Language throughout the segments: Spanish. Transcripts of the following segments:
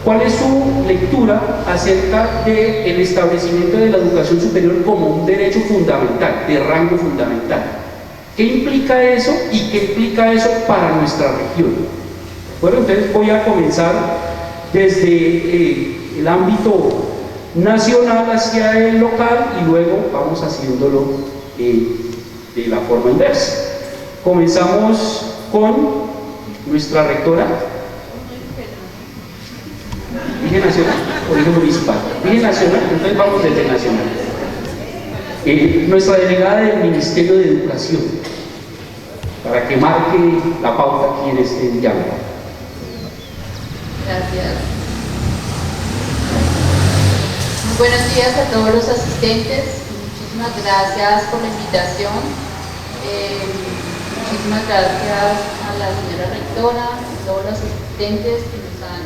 ¿Cuál es su lectura acerca del establecimiento de la educación superior como un derecho fundamental, de rango fundamental? ¿Qué implica eso y qué implica eso para nuestra región? Bueno, entonces voy a comenzar desde el ámbito nacional hacia el local y luego vamos haciéndolo de la forma inversa. Comenzamos con nuestra rectora. ¿Dije nacional o dije municipal? Dije nacional, entonces vamos desde nacional. Nuestra delegada del Ministerio de Educación, para que marque la pauta aquí en este diálogo. Gracias. Muy buenos días a todos los asistentes. Muchísimas gracias por la invitación. Muchísimas gracias a la señora rectora, a todos los asistentes que nos han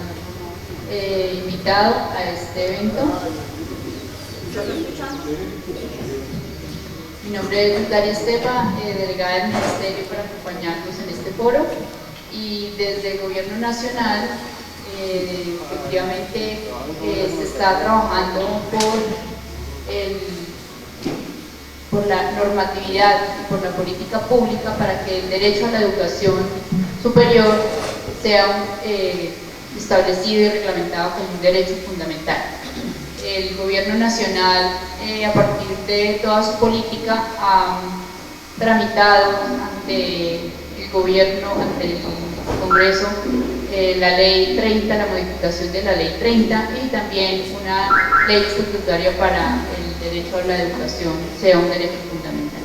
invitado a este evento. Mi nombre es Daria Estepa, delegada del Ministerio, para acompañarnos en este foro, y desde el Gobierno Nacional efectivamente se está trabajando por la normatividad y por la política pública para que el derecho a la educación superior sea establecido y reglamentado como un derecho fundamental. El Gobierno Nacional, a partir de toda su política, ha tramitado ante el Gobierno, ante el Congreso, la Ley 30, la modificación de la Ley 30, y también una ley estatutaria para el derecho a la educación sea un derecho fundamental.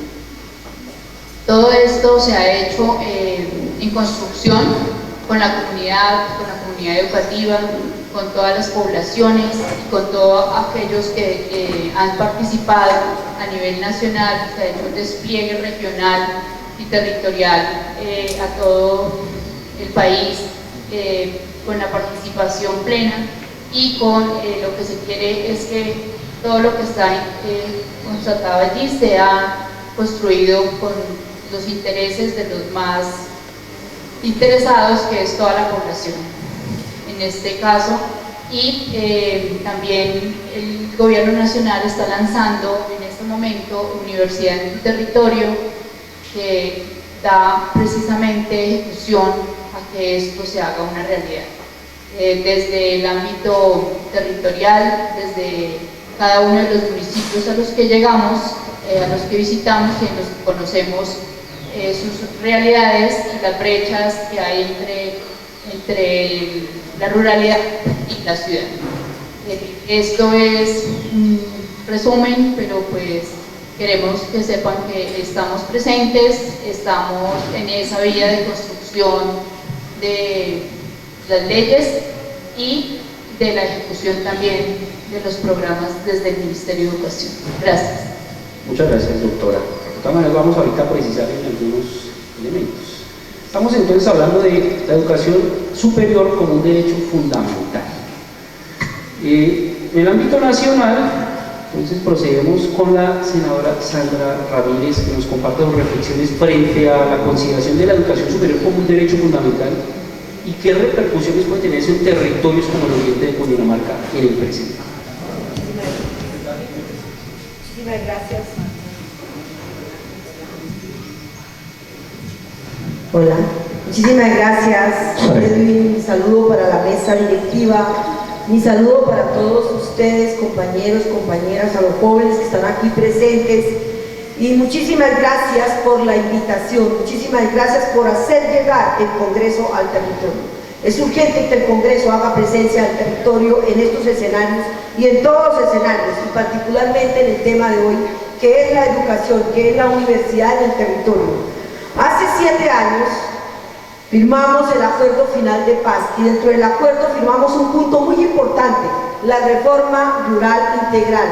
Todo esto se ha hecho en construcción con la comunidad educativa, con todas las poblaciones y con todos aquellos que han participado a nivel nacional. Se ha hecho un despliegue regional y territorial a todo el país, con la participación plena, y con lo que se quiere es que todo lo que está constatado allí sea construido con los intereses de los más interesados, que es toda la población en este caso. Y también el Gobierno Nacional está lanzando en este momento Universidad en tu Territorio, que da precisamente ejecución a que esto se haga una realidad. Desde el ámbito territorial, desde cada uno de los municipios a los que llegamos, a los que visitamos y en los que conocemos sus realidades y las brechas que hay entre la ruralidad y la ciudad. Esto es un resumen, pero pues queremos que sepan que estamos presentes, estamos en esa vía de construcción de las leyes y de la ejecución también de los programas desde el Ministerio de Educación. Gracias. Muchas gracias, doctora. De todas maneras, vamos ahorita a precisar en algunos elementos. Estamos entonces hablando de la educación superior como un derecho fundamental. En el ámbito nacional, entonces procedemos con la senadora Sandra Ramírez, que nos comparte sus reflexiones frente a la consideración de la educación superior como un derecho fundamental y qué repercusiones puede tener eso en territorios como el oriente de Cundinamarca en el presente. Muchísimas gracias. Hola, muchísimas gracias. Edwin, mi saludo para la mesa directiva, mi saludo para todos ustedes, compañeros, compañeras, a los jóvenes que están aquí presentes, y muchísimas gracias por la invitación, muchísimas gracias por hacer llegar el Congreso al territorio. Es urgente que el Congreso haga presencia al territorio en estos escenarios y en todos los escenarios, y particularmente en el tema de hoy, que es la educación, que es la universidad en el territorio. Hace 7 años firmamos el acuerdo final de paz, y dentro del acuerdo firmamos un punto muy importante: la reforma rural integral.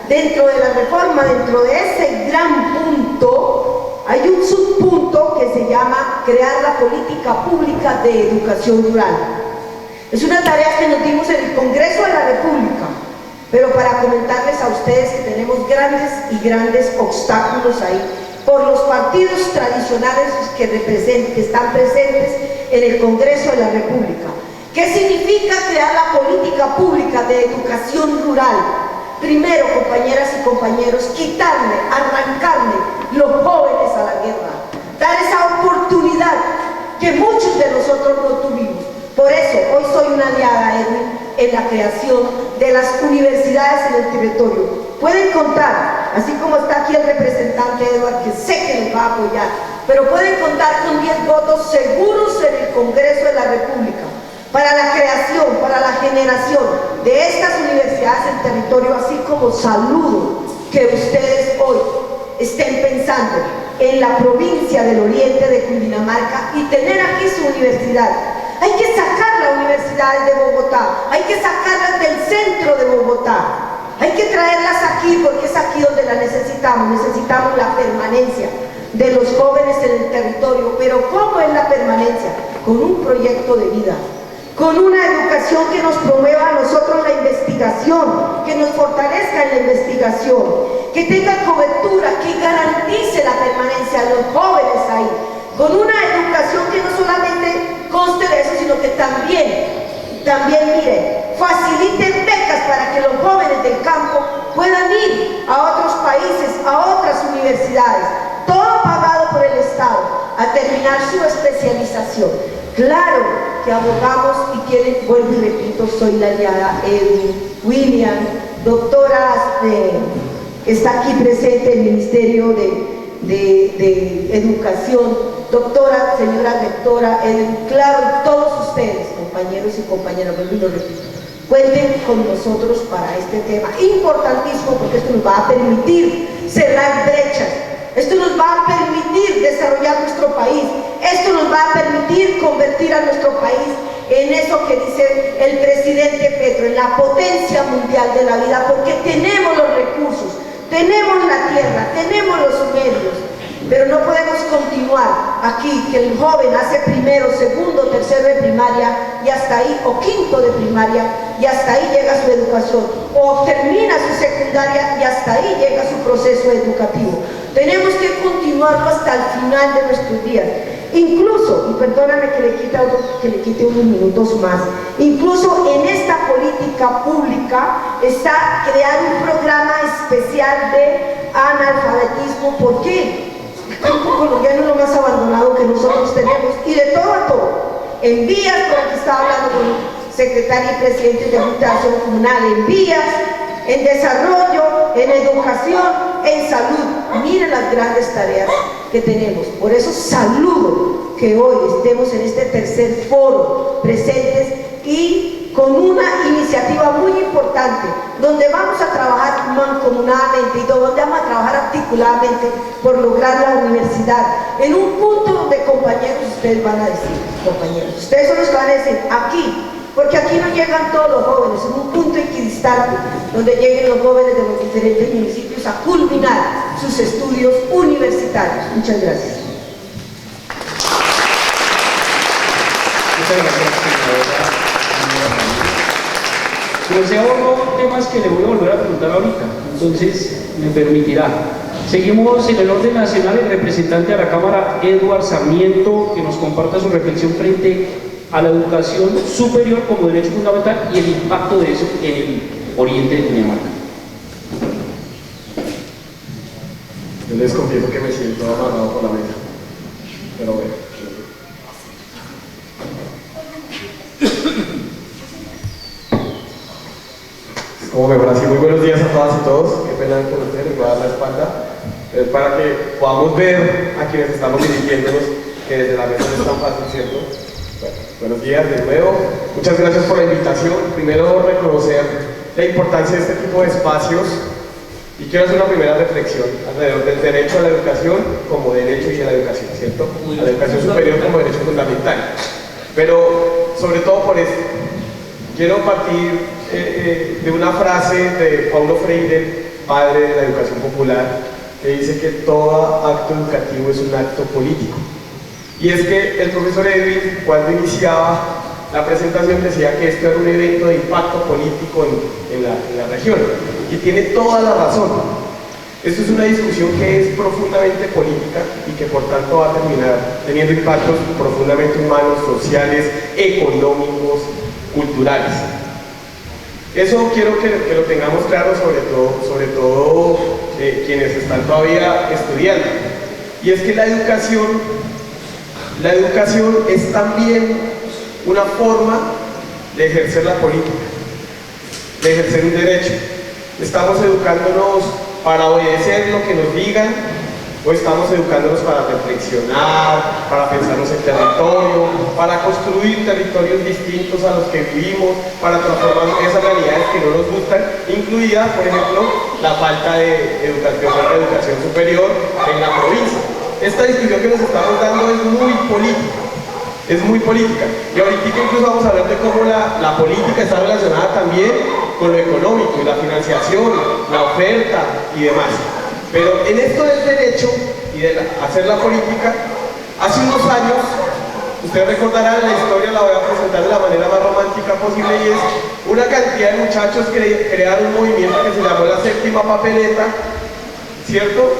Dentro de la reforma, dentro de ese gran punto, hay un subpunto que se llama crear la política pública de educación rural. Es una tarea que nos dimos en el Congreso de la República, pero para comentarles a ustedes que tenemos grandes obstáculos ahí, por los partidos tradicionales que están presentes en el Congreso de la República, ¿Qué significa crear la política pública de educación rural? Primero, compañeras y compañeros, quitarle, arrancarle los jóvenes a la guerra, dar esa oportunidad que muchos de nosotros no tuvimos. Por eso, hoy soy una aliada, Edwin, en la creación de las universidades en el territorio. Pueden contar, así como está aquí el representante Edward, que sé que les va a apoyar, pero pueden contar con 10 votos seguros en el Congreso de la República para la creación, para la generación de estas universidades en territorio, así como saludo que ustedes hoy estén pensando en la provincia del oriente de Cundinamarca y tener aquí su universidad. Hay que sacar las universidades de Bogotá, hay que sacarlas del centro de Bogotá, hay que traerlas aquí porque es aquí donde las necesitamos la permanencia de los jóvenes en el territorio. Pero ¿cómo es la permanencia? Con un proyecto de vida, con una educación que nos promueva a nosotros la investigación, que nos fortalezca en la investigación, que tenga cobertura, que garantice la permanencia de los jóvenes ahí, con una educación que no solamente conste de eso, sino que también mire, faciliten becas para que los jóvenes del campo puedan ir a otros países, a otras universidades, todo pagado por el Estado, a terminar su especialización. Claro que abogamos y quieren, vuelvo y repito, soy la aliada Edwin, William, doctoras que está aquí presente el Ministerio de Educación, doctora, señora rectora, Edwin, claro, todos ustedes, compañeros y compañeras, vuelvo y lo repito, cuenten con nosotros para este tema importantísimo, porque esto nos va a permitir cerrar brechas. Esto nos va a permitir desarrollar nuestro país. Esto nos va a permitir convertir a nuestro país en eso que dice el presidente Petro, en la potencia mundial de la vida, porque tenemos los recursos, tenemos la tierra, tenemos los medios, pero no podemos continuar aquí, que el joven hace primero, segundo, tercero de primaria y hasta ahí, o quinto de primaria, y hasta ahí llega su educación, o termina su secundaria y hasta ahí llega su proceso educativo. Tenemos que continuarlo hasta el final de nuestros días. Incluso, y perdóname que le quite unos minutos más, incluso en esta política pública está crear un programa especial de analfabetismo. ¿Por qué? El campo colombiano es lo más abandonado que nosotros tenemos, y de todo a todo. En vías, por aquí estaba hablando con el secretario y presidente de Junta de Acción Comunal, en vías, en desarrollo, en educación, en salud. Miren las grandes tareas que tenemos. Por eso saludo que hoy estemos en este tercer foro presentes y con una iniciativa muy importante, donde vamos a trabajar mancomunadamente y donde vamos a trabajar articuladamente por lograr la universidad. En un punto donde, compañeros, ustedes van a decir, compañeros, ustedes son los que van a decir, aquí, porque aquí no llegan todos los jóvenes, en un punto equidistante, donde lleguen los jóvenes de los diferentes municipios a culminar sus estudios universitarios. Muchas gracias. Muchas gracias, señora. Pero se ahorró temas que le voy a volver a preguntar ahorita, entonces me permitirá. Seguimos en el orden nacional, el representante de la Cámara, Edward Sarmiento, que nos comparta su reflexión frente a la educación superior como derecho fundamental y el impacto de eso en el oriente de Cundinamarca. Yo les confieso que me siento amarrado por la mesa, pero bueno. Como mejor así, muy buenos días a todas y todos. Qué pena conocer, les voy a dar la espalda, para que podamos ver a quienes estamos dirigiéndonos, que desde la mesa no es tan fácil, ¿cierto? Bueno, buenos días de nuevo. Muchas gracias por la invitación. Primero, reconocer la importancia de este tipo de espacios y quiero hacer una primera reflexión alrededor del derecho a la educación como derecho y a la educación, ¿cierto? A la educación superior como derecho fundamental. Pero, sobre todo por esto, quiero partir de una frase de Paulo Freire, padre de la educación popular, que dice que todo acto educativo es un acto político. Y es que el profesor Edwin, cuando iniciaba la presentación, decía que esto era un evento de impacto político en la región, y tiene toda la razón. Esto es una discusión que es profundamente política y que por tanto va a terminar teniendo impactos profundamente humanos, sociales, económicos, culturales. Eso quiero que lo tengamos claro, sobre todo quienes están todavía estudiando. Y es que la educación es también una forma de ejercer la política, de ejercer un derecho. Estamos educándonos para obedecer lo que nos digan, o estamos educándonos para reflexionar, para pensarnos en territorio, para construir territorios distintos a los que vivimos, para transformar esas realidades que no nos gustan, incluida, por ejemplo, la falta de educación superior en la provincia. Esta discusión que nos estamos dando es muy política. Es muy política. Y ahorita incluso vamos a hablar de cómo la política está relacionada también con lo económico y la financiación, la oferta y demás. Pero en esto del derecho y de hacer la política, hace unos años, ustedes recordarán la historia, la voy a presentar de la manera más romántica posible, y es una cantidad de muchachos que crearon un movimiento que se llamó la Séptima Papeleta, ¿cierto?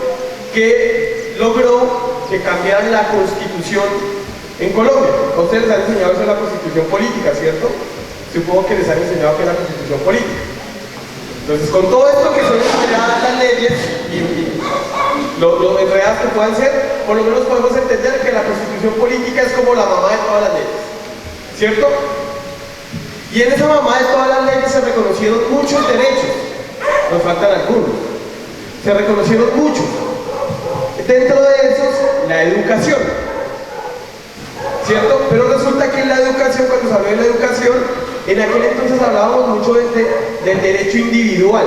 Que logró que cambiaran la Constitución en Colombia. A ustedes les han enseñado eso en la Constitución política, ¿cierto? Supongo que les han enseñado que es la Constitución política. Entonces, con todo esto que son enredadas las leyes y lo enredadas que puedan ser, por lo menos podemos entender que la Constitución política es como la mamá de todas las leyes, ¿cierto? Y en esa mamá de todas las leyes se reconocieron muchos derechos, nos faltan algunos, se reconocieron muchos. Dentro de esos, la educación, ¿cierto? Pero resulta que en la educación, cuando se habló de la educación, en aquel entonces hablábamos mucho del derecho individual,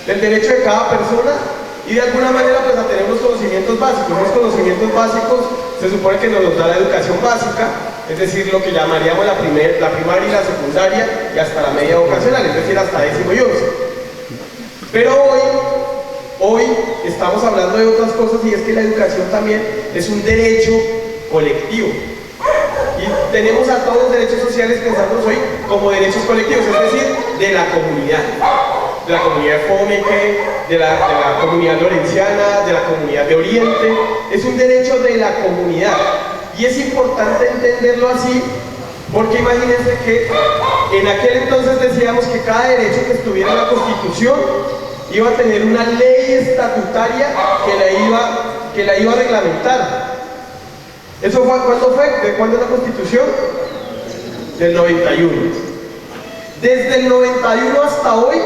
del derecho de cada persona, y de alguna manera pues a tener unos conocimientos básicos. Los conocimientos básicos se supone que nos los da la educación básica, es decir, lo que llamaríamos la primaria y la secundaria, y hasta la media vocacional, es decir, hasta 10º y 11. Pero hoy estamos hablando de otras cosas, y es que la educación también es un derecho colectivo. Y tenemos a todos los derechos sociales pensándolos hoy como derechos colectivos, es decir, de la comunidad de Fomeque, de la comunidad lorenciana, de la comunidad de Oriente. Es un derecho de la comunidad. Y es importante entenderlo así, porque imagínense que en aquel entonces decíamos que cada derecho que estuviera en la Constitución iba a tener una ley estatutaria que la iba a reglamentar. ¿Eso fue cuándo fue? ¿De cuándo es la Constitución? Del 91. Desde el 91 hasta hoy,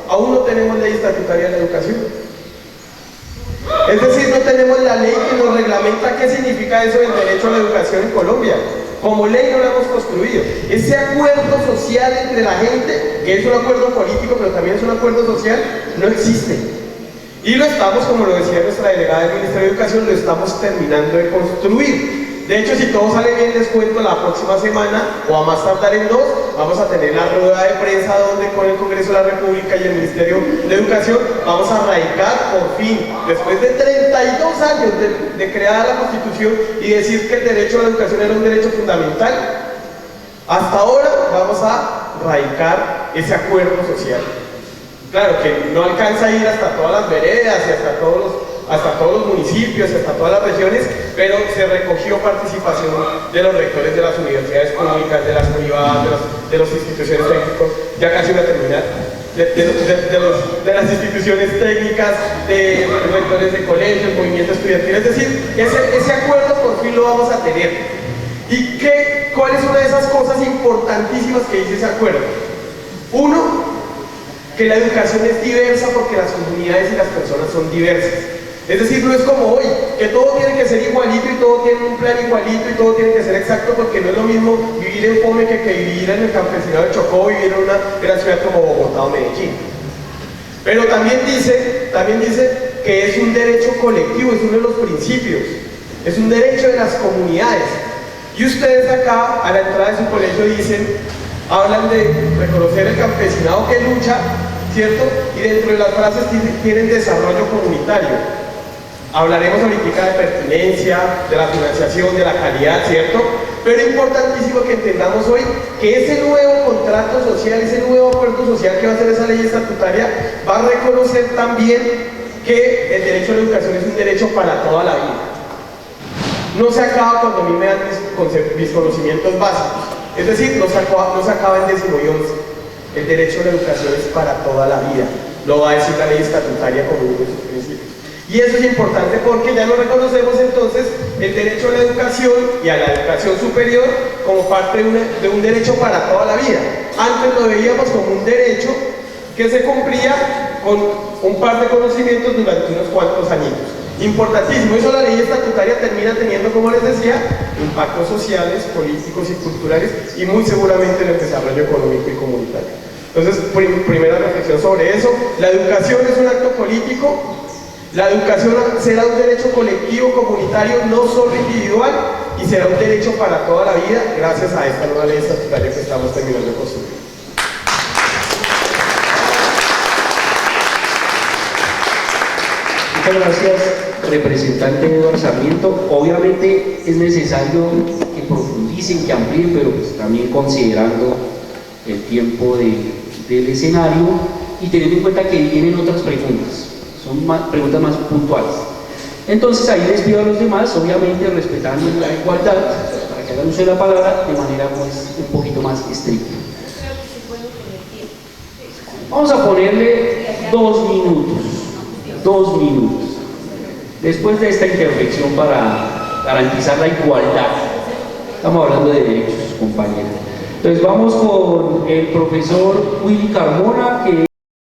aún no tenemos ley estatutaria de la educación. Es decir, no tenemos la ley que nos reglamenta qué significa eso del derecho a la educación en Colombia. Como ley no la hemos construido. Ese acuerdo social entre la gente, que es un acuerdo político, pero también es un acuerdo social, no existe. Y lo estamos, como lo decía nuestra delegada del Ministerio de Educación, lo estamos terminando de construir. De hecho, si todo sale bien, les cuento, la próxima semana, o a más tardar en 2, vamos a tener la rueda de prensa donde con el Congreso de la República y el Ministerio de Educación vamos a radicar por fin, después de 32 años de creada la Constitución y decir que el derecho a la educación era un derecho fundamental, hasta ahora vamos a radicar ese acuerdo social. Claro que no alcanza a ir hasta todas las veredas y hasta todos los municipios, hasta todas las regiones, pero se recogió participación de los rectores de las universidades públicas, de las privadas, de las instituciones técnicas, ya casi voy a terminar, de las instituciones técnicas, de rectores de colegios, movimientos estudiantiles, es decir, ese acuerdo por fin lo vamos a tener. ¿Y cuál es una de esas cosas importantísimas que dice ese acuerdo? Uno, que la educación es diversa porque las comunidades y las personas son diversas. Es decir, no es como hoy, que todo tiene que ser igualito y todo tiene un plan igualito y todo tiene que ser exacto, porque no es lo mismo vivir en Fomeque que vivir en el campesinado de Chocó, vivir en una gran ciudad como Bogotá o Medellín. Pero también dice que es un derecho colectivo, es uno de los principios, es un derecho de las comunidades. Y ustedes acá, a la entrada de su colegio, hablan de reconocer el campesinado que lucha, ¿cierto? Y dentro de las frases tienen desarrollo comunitario. Hablaremos ahorita de pertinencia, de la financiación, de la calidad, ¿cierto? Pero es importantísimo que entendamos hoy que ese nuevo contrato social, ese nuevo acuerdo social que va a hacer esa ley estatutaria, va a reconocer también que el derecho a la educación es un derecho para toda la vida. No se acaba cuando a mí me dan mis conocimientos básicos. Es decir, no se acaba en 10º y 11. El derecho a la educación es para toda la vida. Lo va a decir la ley estatutaria como uno de sus principios. Y eso es importante porque ya no reconocemos entonces el derecho a la educación y a la educación superior como parte de un derecho para toda la vida. Antes lo veíamos como un derecho que se cumplía con un par de conocimientos durante unos cuantos añitos. Importantísimo, eso la ley estatutaria termina teniendo, como les decía, impactos sociales, políticos y culturales y muy seguramente en el desarrollo económico y comunitario. Entonces, primera reflexión sobre eso. La educación es un acto político. La educación será un derecho colectivo, comunitario, no solo individual, y será un derecho para toda la vida gracias a esta nueva ley estatutaria que estamos terminando de construir. Muchas gracias, representante Eduardo Sarmiento. Obviamente es necesario que profundicen, que amplíen, pero pues también considerando el tiempo del escenario y teniendo en cuenta que vienen otras preguntas. Son preguntas más puntuales. Entonces ahí les pido a los demás, obviamente respetando la igualdad, para que hagan uso de la palabra de manera pues un poquito más estricta. Vamos a ponerle 2 minutos. 2 minutos. Después de esta intervención para garantizar la igualdad, estamos hablando de derechos, compañeros. Entonces vamos con el profesor Willy Carmona, que